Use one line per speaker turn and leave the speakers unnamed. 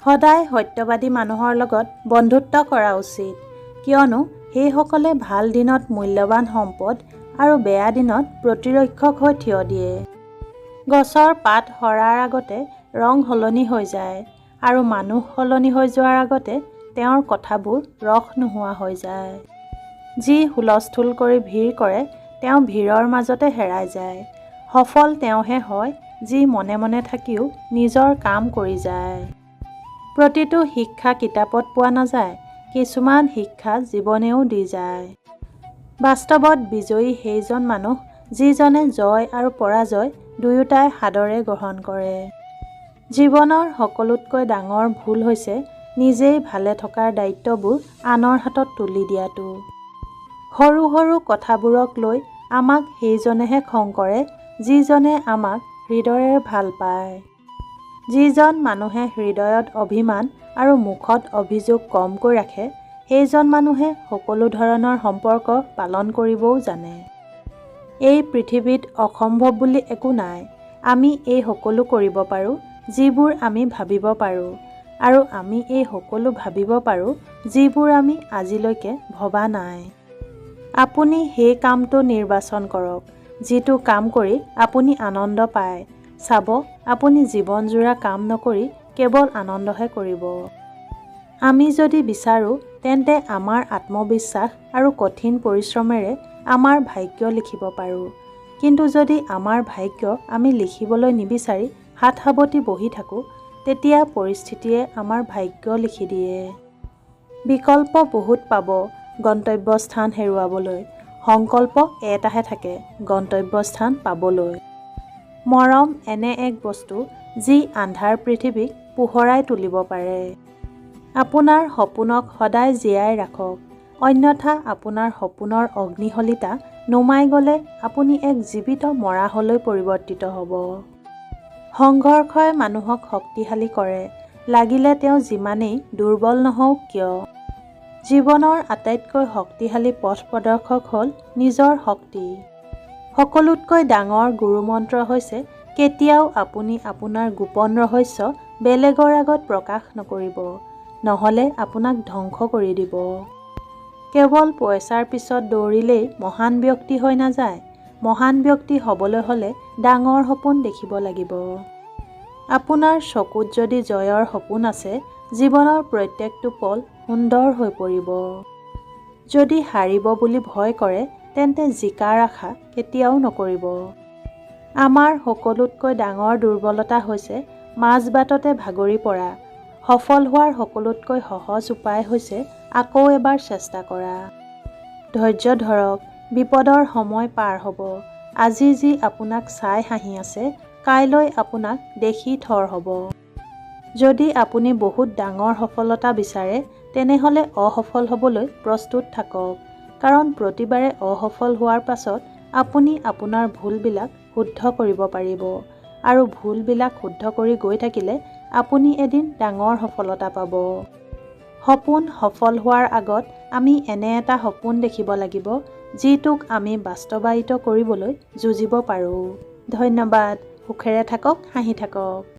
সদায় সত্যবাদী মানুহৰ লগত বন্ধুত্ব কৰা উচিত, কিয়নো সেইসকলে ভাল দিনত মূল্যৱান সম্পদ আৰু বেয়া দিনত প্ৰতিৰক্ষক হৈ থিয় দিয়ে। গছৰ পাত সৰাৰ আগতে ৰং সলনি হৈ যায় আৰু মানুহ সলনি হৈ যোৱাৰ আগতে তেওঁৰ কথাবোৰ ৰস নোহোৱা হৈ যায়। যি হুলস্থুল কৰি ভিৰ কৰে তেওঁ ভিৰৰ মাজতে হেৰাই যায়। সফল তেওঁহে হয় যি মনে মনে থাকিও নিজৰ কাম কৰি যায়। প্ৰতিটো শিক্ষা কিতাপত পোৱা নাযায়, কিছুমান শিক্ষা জীৱনেও দি যায়। বাস্তৱত বিজয়ী সেইজন মানুহ যিজনে জয় আৰু পৰাজয় দুয়োটাই সাদৰে গ্ৰহণ কৰে। জীৱনৰ সকলোতকৈ ডাঙৰ ভুল হৈছে নিজেই ভালে থকাৰ দায়িত্ববোৰ আনৰ হাতত তুলি দিয়াটো। সৰু সৰু কথাবোৰক লৈ আমাক সেইজনেহে খং কৰে যিজনে আমাক হৃদয়েৰে ভাল পায়। যিজন মানুহে হৃদয়ত অভিমান আৰু মুখত অভিযোগ কমকৈ ৰাখে সেইজন মানুহে সকলো ধৰণৰ সম্পৰ্ক পালন কৰিবও জানে। এই পৃথিৱীত অসম্ভৱ বুলি একো নাই। আমি এই সকলো কৰিব পাৰোঁ যিবোৰ আমি ভাবিব পাৰোঁ, আৰু আমি এই সকলো ভাবিব পাৰোঁ যিবোৰ আমি আজিলৈকে ভবা নাই। আপুনি সেই কামটো নিৰ্বাচন কৰক যিটো কাম কৰি আপুনি আনন্দ পায়। চাব, আপুনি জীৱনজোৰা কাম নকৰি কেৱল আনন্দহে কৰিব। আমি যদি বিচাৰোঁ তেন্তে আমাৰ আত্মবিশ্বাস আৰু কঠিন পৰিশ্ৰমেৰে আমাৰ ভাগ্য লিখিব পাৰোঁ। কিন্তু যদি আমাৰ ভাগ্য আমি লিখিবলৈ নিবিচাৰি হাত সাৱটি বহি থাকোঁ, তেতিয়া পৰিস্থিতিয়ে আমাৰ ভাগ্য লিখি দিয়ে। বিকল্প বহুত পাব গন্তব্যস্থান হেৰুৱাবলৈ, সংকল্প এটাহে থাকে গন্তব্যস্থান পাবলৈ। মৰম এনে এক বস্তু যি আন্ধাৰ পৃথিৱীক পোহৰাই তুলিব পাৰে। আপোনাৰ সপোনক সদায় জীয়াই ৰাখক, অন্যথা আপোনাৰ সপোনৰ অগ্নিশলিতা নুমাই গ'লে আপুনি এক জীৱিত মৰাহলৈ পৰিৱৰ্তিত হ'ব। সংঘৰ্ষই মানুহক শক্তিশালী কৰে, লাগিলে তেওঁ যিমানেই দুৰ্বল নহওক কিয়। জীৱনৰ আটাইতকৈ শক্তিশালী পথ প্ৰদৰ্শক হ'ল নিজৰ শক্তি। সকলোতকৈ ডাঙৰ গুৰুমন্ত্ৰ হৈছে কেতিয়াও আপুনি আপোনাৰ গোপন ৰহস্য বেলেগৰ আগত প্ৰকাশ নকৰিব, নহ'লে আপোনাক ধ্বংস কৰি দিব। কেৱল পইচাৰ পিছত দৌৰিলেই মহান ব্যক্তি হৈ নাযায়। মহান ব্যক্তি হ'বলৈ হ'লে ডাঙৰ সপোন দেখিব লাগিব। আপোনাৰ চকুত যদি জয়ৰ সপোন আছে, জীৱনৰ প্ৰত্যেকটো পল সুন্দৰ হৈ পৰিব। যদি হাৰিব বুলি ভয় কৰে তেন্তে জিকাৰ আশা কেতিয়াও নকৰিব। আমাৰ সকলোতকৈ ডাঙৰ দুৰ্বলতা হৈছে মাজবাটতে ভাগৰি পৰা। সফল হোৱাৰ সকলোতকৈ সহজ উপায় হৈছে আকৌ এবাৰ চেষ্টা কৰা। ধৈৰ্য ধৰক, বিপদৰ সময় পাৰ হ'ব। আজি যি আপোনাক চাই হাঁহি আছে, কাইলৈ আপোনাক দেখি থৰ হ'ব। যদি আপুনি বহুত ডাঙৰ সফলতা বিচাৰে তেনেহ'লে অসফল হ'বলৈ প্ৰস্তুত থাকক, কাৰণ প্ৰতিবাৰে অসফল হোৱাৰ পাছত আপুনি আপোনাৰ ভুলবিলাক শুদ্ধ কৰিব পাৰিব, আৰু ভুলবিলাক শুদ্ধ কৰি গৈ থাকিলে আপুনি এদিন ডাঙৰ সফলতা পাব। সপোন সফল হোৱাৰ আগত আমি এনে এটা সপোন দেখিব লাগিব যিটোক আমি বাস্তৱায়িত কৰিবলৈ যুঁজিব পাৰোঁ। ধন্যবাদ। সুখেৰে থাকক, হাঁহি থাকক।